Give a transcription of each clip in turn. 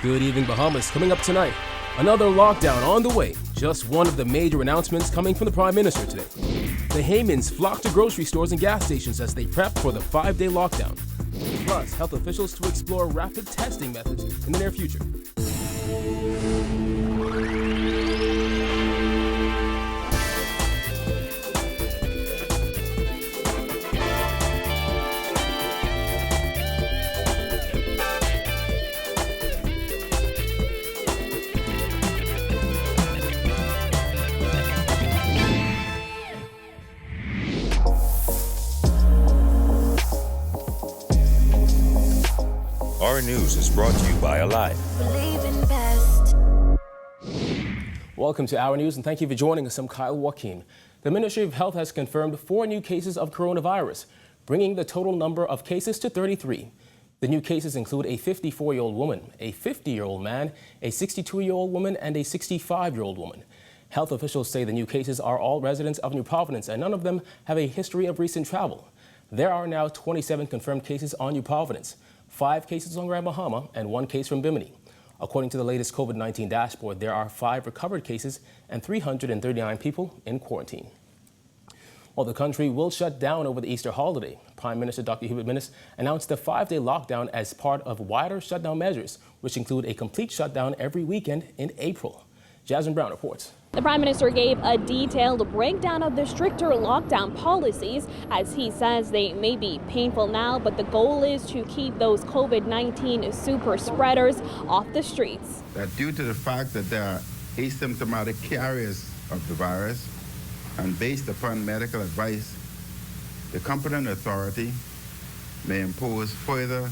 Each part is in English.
Good evening, Bahamas. Coming up tonight, another lockdown on the way. Just one of the major announcements coming from the Prime Minister today. The Caymans flock to grocery stores and gas stations as they prep for the 5-day lockdown. Plus, health officials to explore rapid testing methods in the near future. Our news is brought to you by Alive. Welcome to Our News and thank you for joining us. I'm Kyle Joaquin. The Ministry of Health has confirmed 4 new cases of coronavirus, bringing the total number of cases to 33. The new cases include a 54-year-old woman, a 50-year-old man, a 62-year-old woman, and a 65-year-old woman. Health officials say the new cases are all residents of New Providence and none of them have a history of recent travel. There are now 27 confirmed cases on New Providence, 5 cases on Grand Bahama, and 1 case from Bimini. According to the latest COVID-19 dashboard, there are 5 recovered cases and 339 people in quarantine. Well, the country will shut down over the Easter holiday. Prime Minister Dr. Hubert Minnis announced a 5-day lockdown as part of wider shutdown measures, which include a complete shutdown every weekend in April. Jasmine Brown reports. The Prime Minister gave a detailed breakdown of the stricter lockdown policies, as he says they may be painful now, but the goal is to keep those COVID-19 super spreaders off the streets. That due to the fact that there are asymptomatic carriers of the virus, and based upon medical advice, the competent authority may impose further,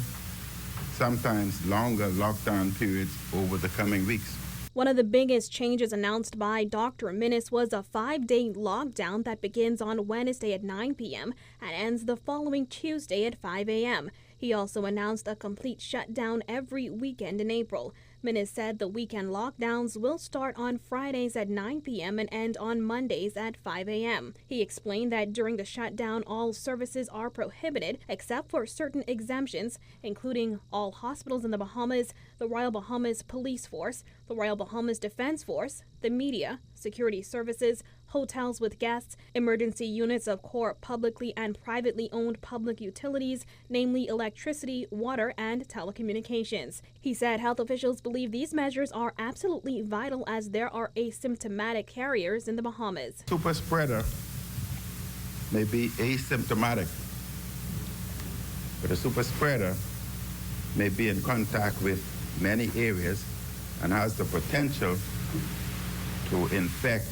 sometimes longer lockdown periods over the coming weeks. One of the biggest changes announced by Dr. Minnis was a 5-day lockdown that begins on Wednesday at 9 p.m. and ends the following Tuesday at 5 a.m. He also announced a complete shutdown every weekend in April. Minnis said the weekend lockdowns will start on Fridays at 9 p.m. and end on Mondays at 5 a.m. He explained that during the shutdown, all services are prohibited except for certain exemptions, including all hospitals in the Bahamas, the Royal Bahamas Police Force, the Royal Bahamas Defense Force, the media, security services, hotels with guests, emergency units of core publicly and privately owned public utilities, namely electricity, water, and telecommunications. He said health officials believe these measures are absolutely vital as there are asymptomatic carriers in the Bahamas. Super spreader may be asymptomatic, but a super spreader may be in contact with many areas and has the potential to infect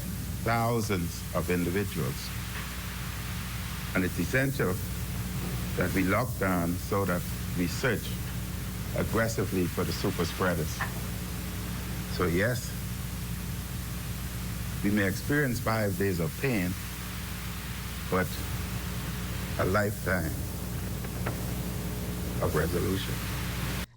thousands of individuals. And it's essential that we lock down so that we search aggressively for the super spreaders. So yes, we may experience 5 days of pain, but a lifetime of resolution.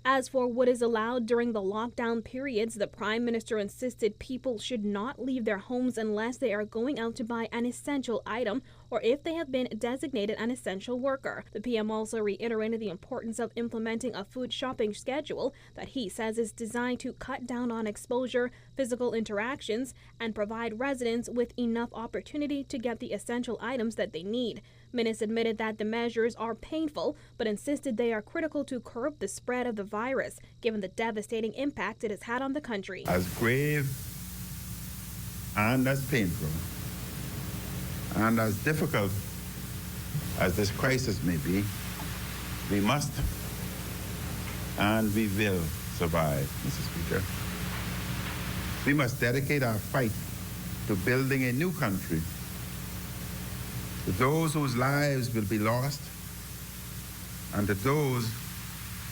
As for what is allowed during the lockdown periods, the Prime Minister insisted people should not leave their homes unless they are going out to buy an essential item or if they have been designated an essential worker. The PM also reiterated the importance of implementing a food shopping schedule that he says is designed to cut down on exposure, physical interactions, and provide residents with enough opportunity to get the essential items that they need. Minnis admitted that the measures are painful, but insisted they are critical to curb the spread of the virus, given the devastating impact it has had on the country. As grave and as painful and as difficult as this crisis may be, we must and we will survive, Mr. Speaker. We must dedicate our fight to building a new country, to those whose lives will be lost, and to those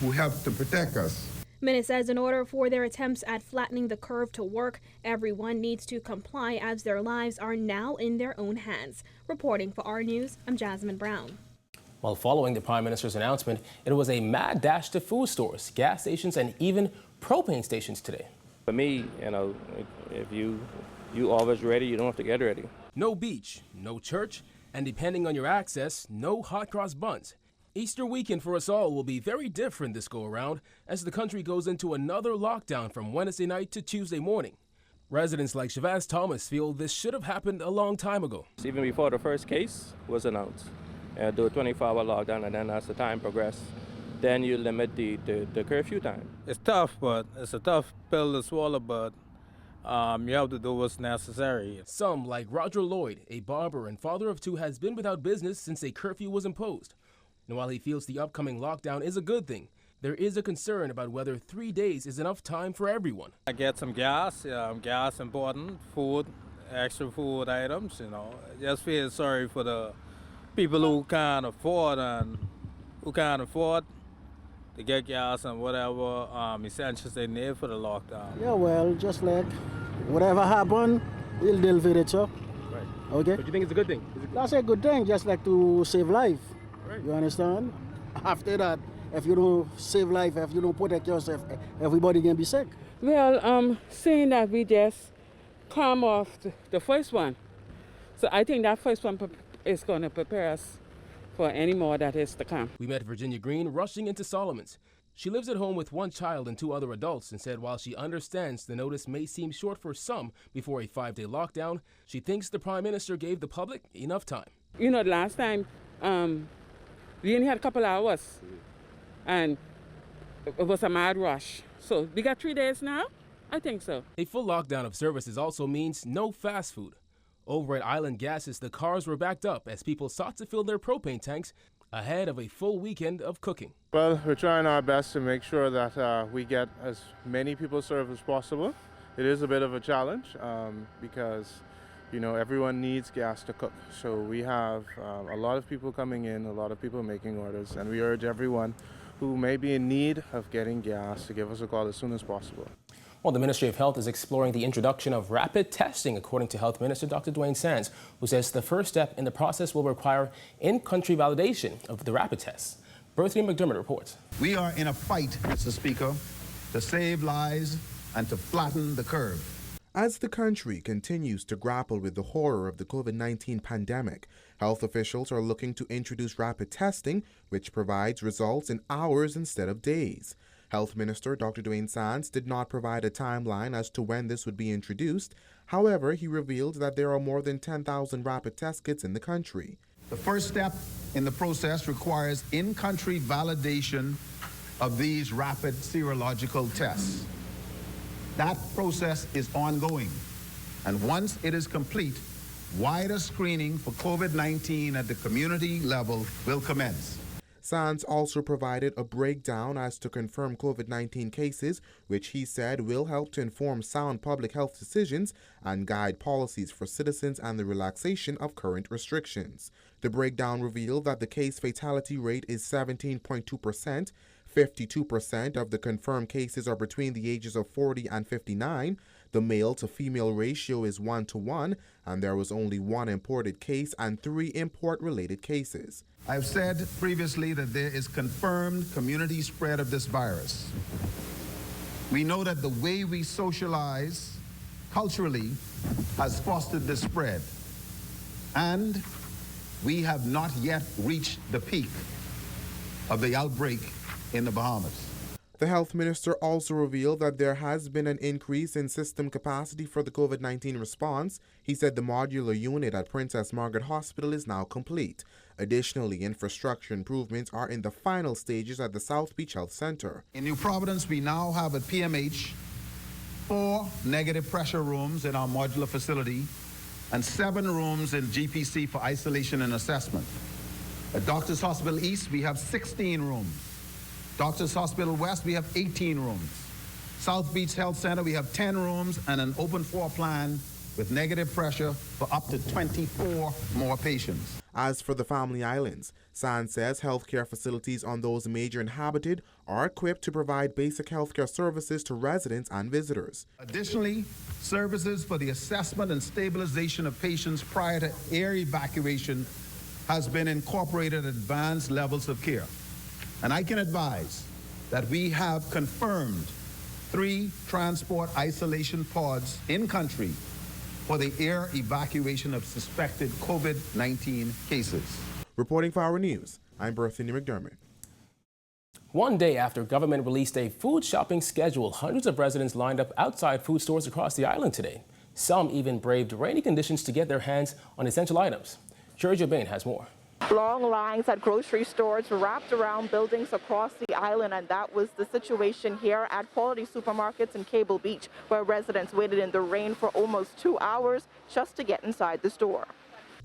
who help to protect us. Minnis says in order for their attempts at flattening the curve to work, everyone needs to comply as their lives are now in their own hands. Reporting for Our News, I'm Jasmine Brown. Well, following the Prime Minister's announcement, it was a mad dash to food stores, gas stations, and even propane stations today. For me, if you always ready, you don't have to get ready. No beach, no church, and depending on your access, no hot cross buns. Easter weekend for us all will be very different this go-around as the country goes into another lockdown from Wednesday night to Tuesday morning. Residents like Shavaz Thomas feel this should have happened a long time ago. Even before the first case was announced, do a 24-hour lockdown, and then as the time progresses, then you limit the curfew time. It's tough, but it's a tough pill to swallow, but you have to do what's necessary. Some, like Roger Lloyd, a barber and father of two, has been without business since a curfew was imposed. And while he feels the upcoming lockdown is a good thing, there is a concern about whether 3 days is enough time for everyone. I get some gas, gas important, food, extra food items, Just feel sorry for the people who can't afford to get gas and whatever essentials they need for the lockdown. Yeah, well, just like whatever happened, we'll deal with it, so. Right. Okay? But you think it's a good thing? That's a good thing, just like to save life. Right. You understand? After that, if you don't save life, if you don't protect yourself, everybody can be sick. Well, saying that we just come off the first one. So I think that first one is going to prepare us for any more that is to come. We met Virginia Green rushing into Solomon's. She lives at home with one child and 2 other adults and said while she understands the notice may seem short for some before a 5-day lockdown, she thinks the Prime Minister gave the public enough time. The last time we only had a couple hours and it was a mad rush. So we got 3 days now? I think so. A full lockdown of services also means no fast food. Over at Island Gases, the cars were backed up as people sought to fill their propane tanks ahead of a full weekend of cooking. Well, we're trying our best to make sure that we get as many people served as possible. It is a bit of a challenge because, everyone needs gas to cook. So we have a lot of people coming in, a lot of people making orders, and we urge everyone who may be in need of getting gas to give us a call as soon as possible. Well, the Ministry of Health is exploring the introduction of rapid testing, according to Health Minister Dr. Dwayne Sands, who says the first step in the process will require in-country validation of the rapid tests. Bertha McDermott reports. We are in a fight, Mr. Speaker, to save lives and to flatten the curve. As the country continues to grapple with the horror of the COVID-19 pandemic, health officials are looking to introduce rapid testing, which provides results in hours instead of days. Health Minister Dr. Dwayne Sands did not provide a timeline as to when this would be introduced. However, he revealed that there are more than 10,000 rapid test kits in the country. The first step in the process requires in-country validation of these rapid serological tests. That process is ongoing, and once it is complete, wider screening for COVID-19 at the community level will commence. Sands also provided a breakdown as to confirmed COVID-19 cases, which he said will help to inform sound public health decisions and guide policies for citizens and the relaxation of current restrictions. The breakdown revealed that the case fatality rate is 17.2%, 52% of the confirmed cases are between the ages of 40 and 59, the male-to-female ratio is 1-to-1, and there was only 1 imported case and 3 import-related cases. I've said previously that there is confirmed community spread of this virus. We know that the way we socialize culturally has fostered this spread, and we have not yet reached the peak of the outbreak in the Bahamas. The health minister also revealed that there has been an increase in system capacity for the COVID-19 response. He said the modular unit at Princess Margaret Hospital is now complete. Additionally, infrastructure improvements are in the final stages at the South Beach Health Center. In New Providence, we now have at PMH 4 negative pressure rooms in our modular facility and 7 rooms in GPC for isolation and assessment. At Doctors Hospital East, we have 16 rooms. Doctors Hospital West, we have 18 rooms. South Beach Health Center, we have 10 rooms and an open floor plan with negative pressure for up to 24 more patients. As for the Family Islands, Sands says healthcare facilities on those major inhabited are equipped to provide basic healthcare services to residents and visitors. Additionally, services for the assessment and stabilization of patients prior to air evacuation has been incorporated at advanced levels of care. And I can advise that we have confirmed 3 transport isolation pods in country for the air evacuation of suspected COVID-19 cases. Reporting for Our News, I'm Berthany McDermott. One day after government released a food shopping schedule, hundreds of residents lined up outside food stores across the island today. Some even braved rainy conditions to get their hands on essential items. Georgia Bain has more. Long lines at grocery stores wrapped around buildings across the island, and that was the situation here at Quality Supermarkets in Cable Beach, where residents waited in the rain for almost 2 hours just to get inside the store.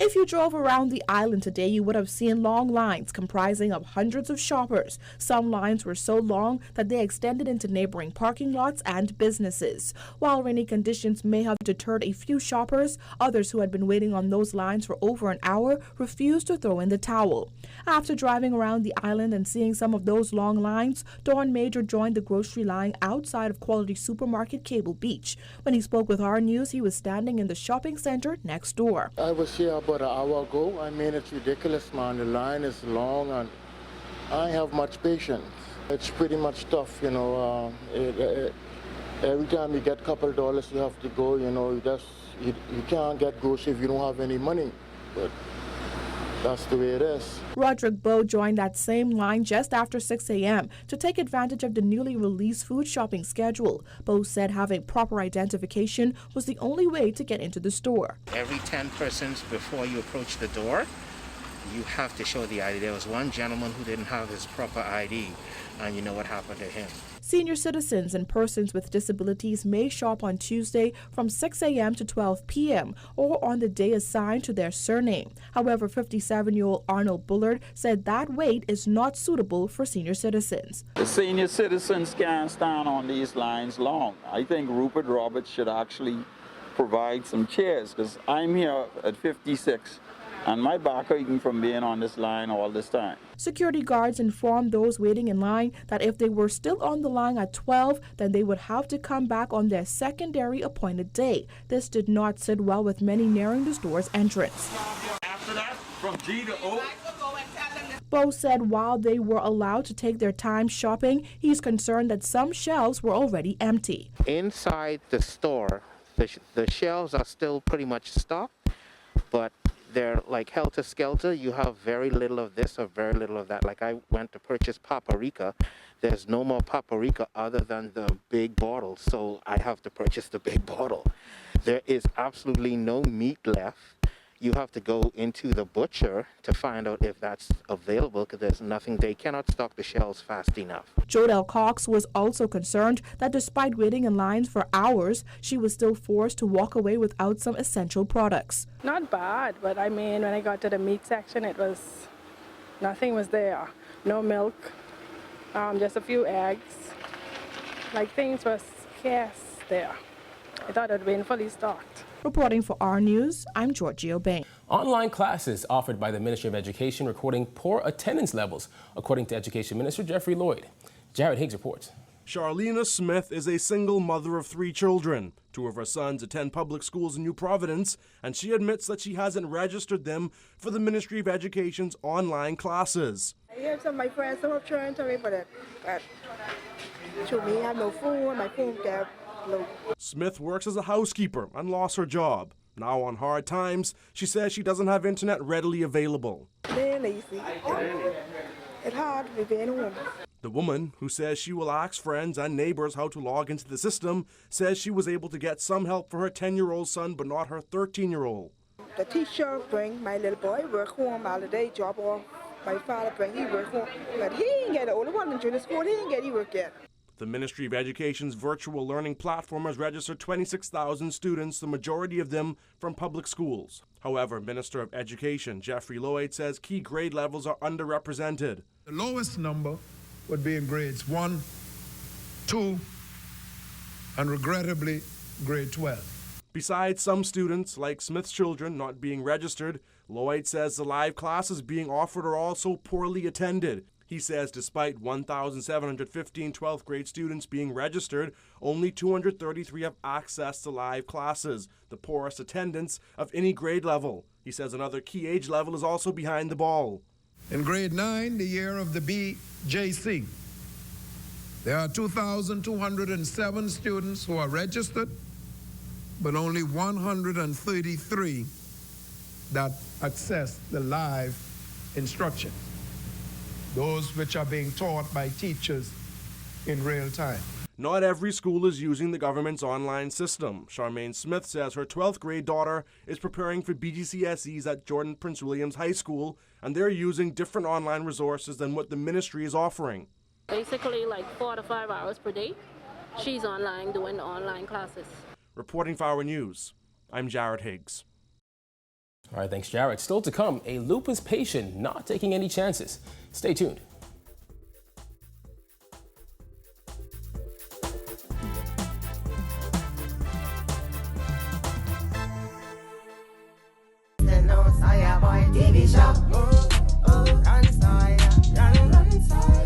If you drove around the island today, you would have seen long lines comprising of hundreds of shoppers. Some lines were so long that they extended into neighboring parking lots and businesses. While rainy conditions may have deterred a few shoppers, others who had been waiting on those lines for over an hour refused to throw in the towel. After driving around the island and seeing some of those long lines, Dawn Major joined the grocery line outside of Quality Supermarket Cable Beach. When he spoke with Our News, he was standing in the shopping center next door. I was here about an hour ago. I mean, it's ridiculous, man. The line is long and I have much patience. It's pretty much tough, you know. Every time you get a couple of dollars, you have to go, you know. You can't get groceries if you don't have any money. But that's the way it is. Roderick Bowe joined that same line just after 6 a.m. to take advantage of the newly released food shopping schedule. Bowe said having proper identification was the only way to get into the store. Every 10 persons before you approach the door, you have to show the ID. There was one gentleman who didn't have his proper ID, and you know what happened to him. Senior citizens and persons with disabilities may shop on Tuesday from 6 a.m. to 12 p.m. or on the day assigned to their surname. However, 57-year-old Arnold Bullard said that wait is not suitable for senior citizens. The senior citizens can't stand on these lines long. I think Rupert Roberts should actually provide some chairs, because I'm here at 56 and my back aching from being on this line all this time. Security guards informed those waiting in line that if they were still on the line at 12, then they would have to come back on their secondary appointed day. This did not sit well with many nearing the store's entrance. After that, from G to O. Bowe said while they were allowed to take their time shopping, he's concerned that some shelves were already empty. Inside the store, the shelves are still pretty much stocked, but they're like helter-skelter. You have very little of this or very little of that. Like I went to purchase paprika. There's no more paprika other than the big bottle, so I have to purchase the big bottle. There is absolutely no meat left. You have to go into the butcher to find out if that's available, because there's nothing. They cannot stock the shelves fast enough. Jodelle Cox was also concerned that despite waiting in lines for hours, she was still forced to walk away without some essential products. Not bad, but I mean, when I got to the meat section, nothing was there. No milk, just a few eggs. Like things were scarce there. I thought it had been fully stocked. Reporting for Our News, I'm Georgia Bain. Online classes offered by the Ministry of Education recording poor attendance levels, according to Education Minister Jeffrey Lloyd. Jared Higgs reports. Charlena Smith is a single mother of 3 children. 2 of her sons attend public schools in New Providence, and she admits that she hasn't registered them for the Ministry of Education's online classes. I hear some of my friends are trying to me, but to me, I have no phone, my phone got low. Smith works as a housekeeper and lost her job. Now on hard times, she says she doesn't have internet readily available. They're lazy. It's hard to be being home. The woman, who says she will ask friends and neighbors how to log into the system, says she was able to get some help for her 10-year-old son, but not her 13-year-old. The teacher bring my little boy work home all the day, job off. My father bring he work home, but he ain't get the older one into the school, he ain't get any work yet. The Ministry of Education's virtual learning platform has registered 26,000 students, the majority of them from public schools. However, Minister of Education Jeffrey Lloyd says key grade levels are underrepresented. The lowest number would be in grades 1, 2, and regrettably, grade 12. Besides some students, like Smith's children, not being registered, Lloyd says the live classes being offered are also poorly attended. He says despite 1,715 12th grade students being registered, only 233 have access to live classes, the poorest attendance of any grade level. He says another key age level is also behind the ball. In grade 9, the year of the BJC, there are 2,207 students who are registered, but only 133 that access the live instruction, those which are being taught by teachers in real time. Not every school is using the government's online system. Charmaine Smith says her 12th grade daughter is preparing for BGCSEs at Jordan Prince Williams High School, and they're using different online resources than what the ministry is offering. Basically like 4 to 5 hours per day. She's online doing the online classes. Reporting for Our News, I'm Jared Higgs. All right, thanks, Jared. Still to come, a lupus patient not taking any chances. Stay tuned. TV shop. Run, Sawyer, run, Sawyer,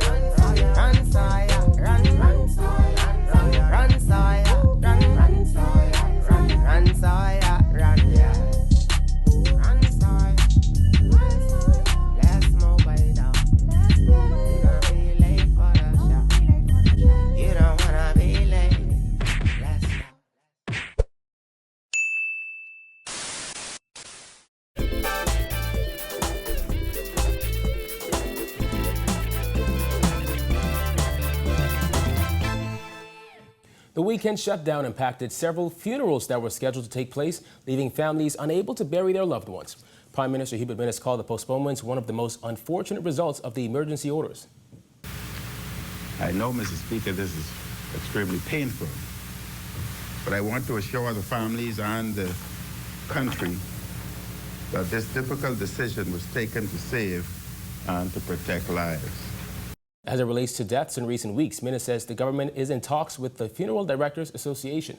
run, Sawyer, run, Sawyer, run, Sawyer, run, Sawyer, run, Sawyer, run, yeah. Run, Sawyer, let's move it up. You gonna be late for the show. You don't wanna be late. Let's go. The weekend shutdown impacted several funerals that were scheduled to take place, leaving families unable to bury their loved ones. Prime Minister Hubert Minnis called the postponements one of the most unfortunate results of the emergency orders. I know, Mr. Speaker, this is extremely painful, but I want to assure the families and the country that this difficult decision was taken to save and to protect lives. As it relates to deaths in recent weeks, Minnis says the government is in talks with the Funeral Directors Association.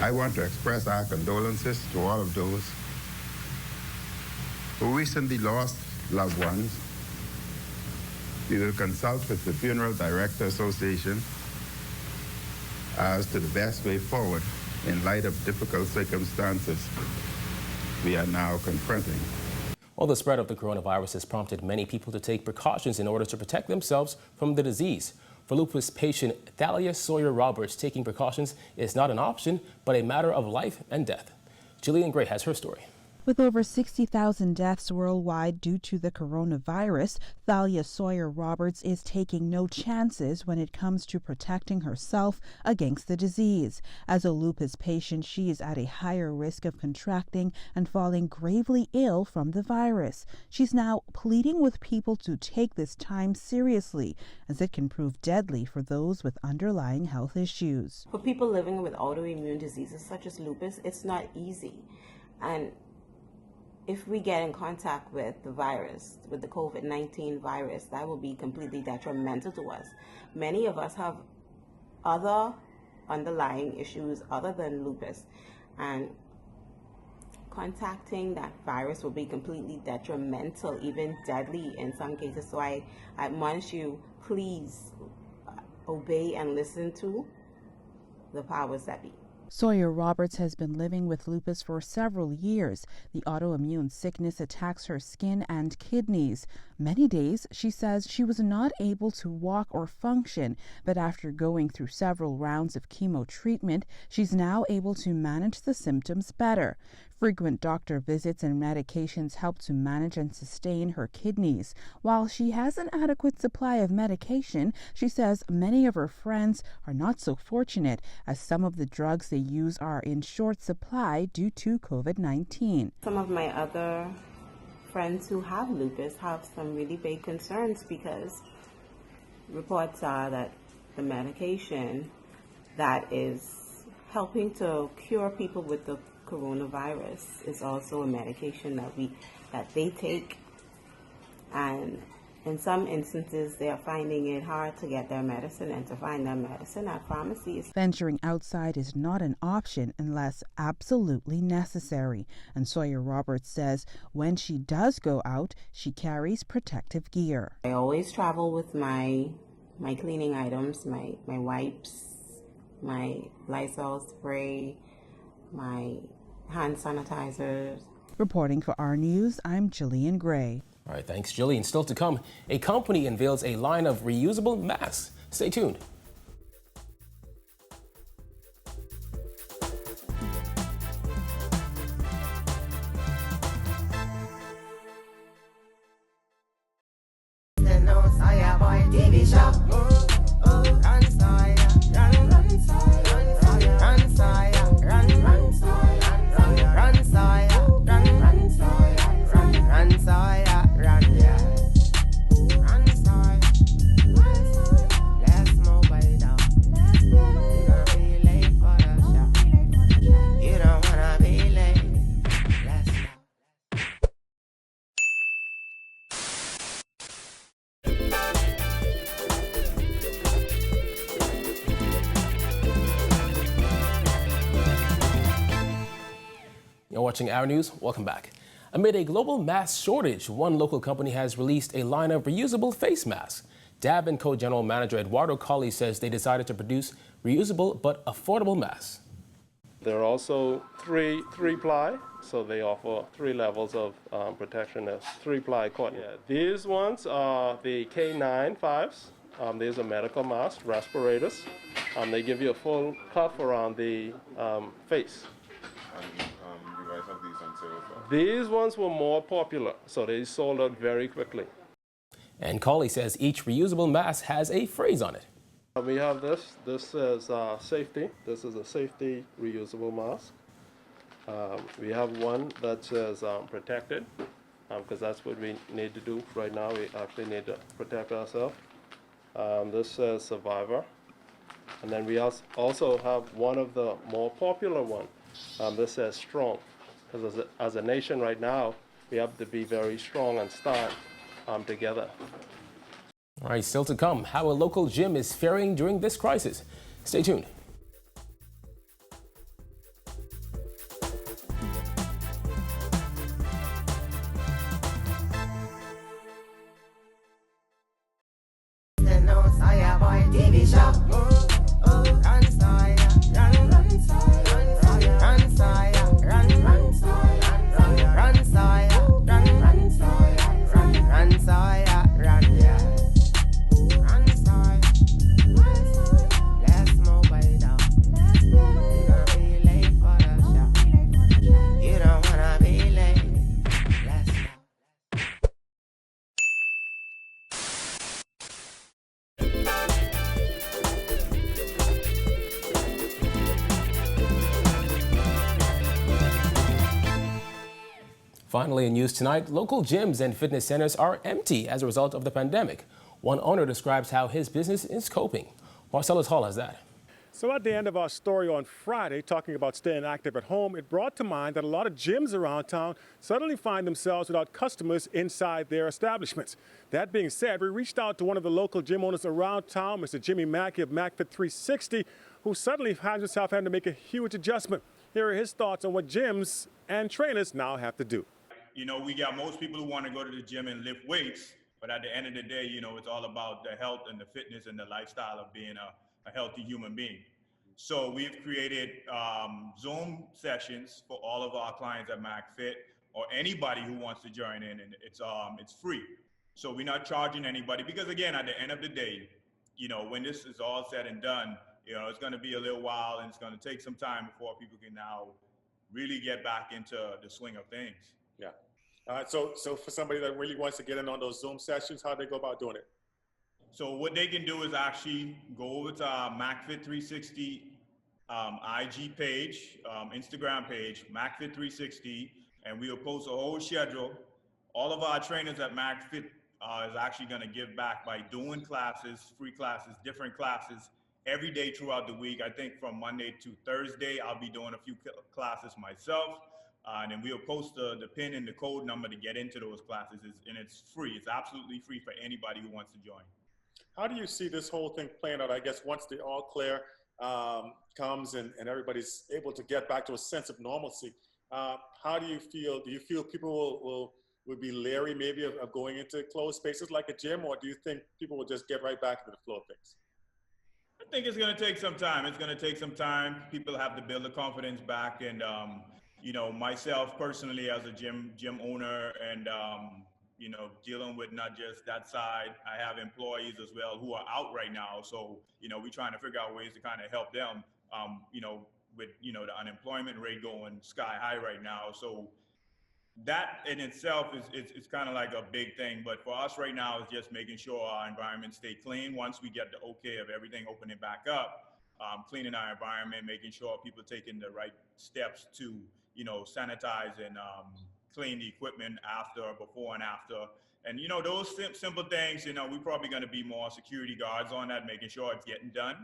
I want to express our condolences to all of those who recently lost loved ones. We will consult with the Funeral Directors Association as to the best way forward in light of difficult circumstances we are now confronting. Well, the spread of the coronavirus has prompted many people to take precautions in order to protect themselves from the disease. For lupus patient Thalia Sawyer Roberts, taking precautions is not an option, but a matter of life and death. Jillian Gray has her story. With over 60,000 deaths worldwide due to the coronavirus, Thalia Sawyer Roberts is taking no chances when it comes to protecting herself against the disease. As a lupus patient, she is at a higher risk of contracting and falling gravely ill from the virus. She's now pleading with people to take this time seriously, as it can prove deadly for those with underlying health issues. For people living with autoimmune diseases such as lupus, it's not easy. And if we get in contact with the virus, with the COVID-19 virus, that will be completely detrimental to us. Many of us have other underlying issues other than lupus, and contacting that virus will be completely detrimental, even deadly in some cases. So I admonish you, please obey and listen to the powers that be. Sawyer Roberts has been living with lupus for several years. The autoimmune sickness attacks her skin and kidneys. Many days, she says, she was not able to walk or function, but after going through several rounds of chemo treatment, she's now able to manage the symptoms better. Frequent doctor visits and medications help to manage and sustain her kidneys. While she has an adequate supply of medication, she says many of her friends are not so fortunate, as some of the drugs they use are in short supply due to COVID-19. Some of my other friends who have lupus have some really big concerns because reports are that the medication that is helping to cure people with the coronavirus is also a medication that they take, and in some instances they are finding it hard to get their medicine and to find their medicine at pharmacies. Venturing outside is not an option unless absolutely necessary, and Sawyer Roberts says when she does go out, she carries protective gear. I always travel with my cleaning items, my wipes, my Lysol spray, my hand sanitizers. Reporting for Our News, I'm Jillian Gray. All right, thanks, Jillian. Still to come, a company unveils a line of reusable masks. Stay tuned. watching Our News. Welcome back. Amid a global mask shortage, one local company has released a line of reusable face masks. Dab & Co. General Manager Eduardo Colley says they decided to produce reusable but affordable masks. They're also three-ply, so they offer 3 levels of protection. There's 3-ply cotton. Yeah, these ones are the K95s. These are medical masks, respirators. They give you a full cuff around the face. You guys have these on sale as well? These ones were more popular, so they sold out very quickly. And Colley says each reusable mask has a phrase on it. We have this. This says safety. This is a safety reusable mask. We have one that says protected, because that's what we need to do right now. We actually need to protect ourselves. This says survivor. And then we also have one of the more popular ones. This says strong, because as a nation right now, we have to be very strong and stand together. All right, still to come, how a local gym is faring during this crisis. Stay tuned. Finally, in news tonight, local gyms and fitness centers are empty as a result of the pandemic. One owner describes how his business is coping. Marcellus Hall has that. So at the end of our story on Friday, talking about staying active at home, it brought to mind that a lot of gyms around town suddenly find themselves without customers inside their establishments. That being said, we reached out to one of the local gym owners around town, Mr. Jimmy Mackey of MacFit 360, who suddenly finds himself having to make a huge adjustment. Here are his thoughts on what gyms and trainers now have to do. You know, we got most people who want to go to the gym and lift weights, but at the end of the day, you know, it's all about the health and the fitness and the lifestyle of being a healthy human being. So we've created Zoom sessions for all of our clients at MacFit or anybody who wants to join in, and it's free. So we're not charging anybody because, again, at the end of the day, you know, when this is all said and done, you know, it's going to be a little while and it's going to take some time before people can now really get back into the swing of things. Yeah. So for somebody that really wants to get in on those Zoom sessions, how do they go about doing it? So what they can do is actually go over to our MacFit 360 IG page, Instagram page, MacFit 360, and we'll post a whole schedule. All of our trainers at MacFit is actually going to give back by doing classes, free classes, different classes every day throughout the week. I think from Monday to Thursday, I'll be doing a few classes myself. And then we'll post the pin and the code number to get into those classes, and it's free. It's absolutely free for anybody who wants to join. How do you see this whole thing playing out? I guess once the all clear comes and everybody's able to get back to a sense of normalcy, how do you feel? Do you feel people will be leery maybe of going into closed spaces like a gym, or do you think people will just get right back into the flow of things? I think it's going to take some time. It's going to take some time. People have to build the confidence back, and you know, myself personally as a gym owner and, you know, dealing with not just that side, I have employees as well who are out right now. So, you know, we're trying to figure out ways to kind of help them, you know, with, you know, the unemployment rate going sky high right now. So that in itself is kind of like a big thing. But for us right now, it's just making sure our environment stay clean. Once we get the okay of everything opening back up, cleaning our environment, making sure people taking the right steps to, you know, sanitize and clean the equipment after, before and after. And, you know, those simple things, you know, we're probably going to be more security guards on that, making sure it's getting done.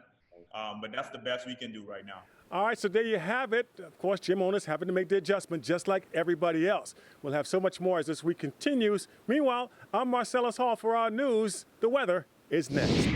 But that's the best we can do right now. All right, so there you have it. Of course, gym owners having to make the adjustment just like everybody else. We'll have so much more as this week continues. Meanwhile, I'm Marcellus Hall for our news. The weather is next.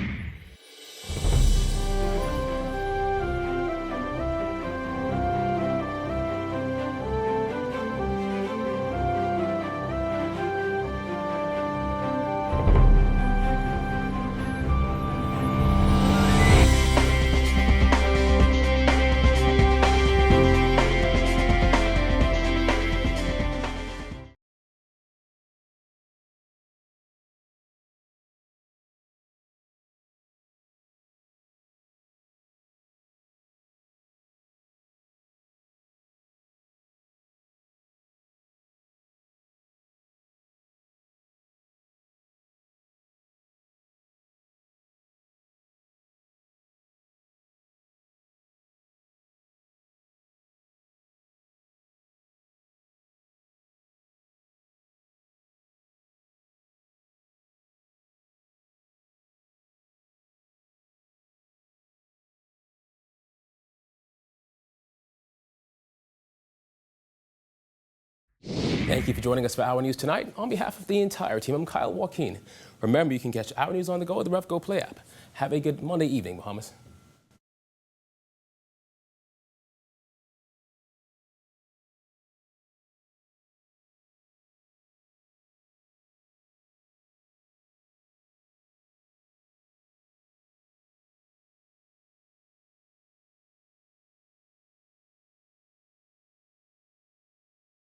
Thank you for joining us for Our News tonight. On behalf of the entire team, I'm Kyle Joaquin. Remember, you can catch Our News on the go with the RevGo Play app. Have a good Monday evening, Bahamas.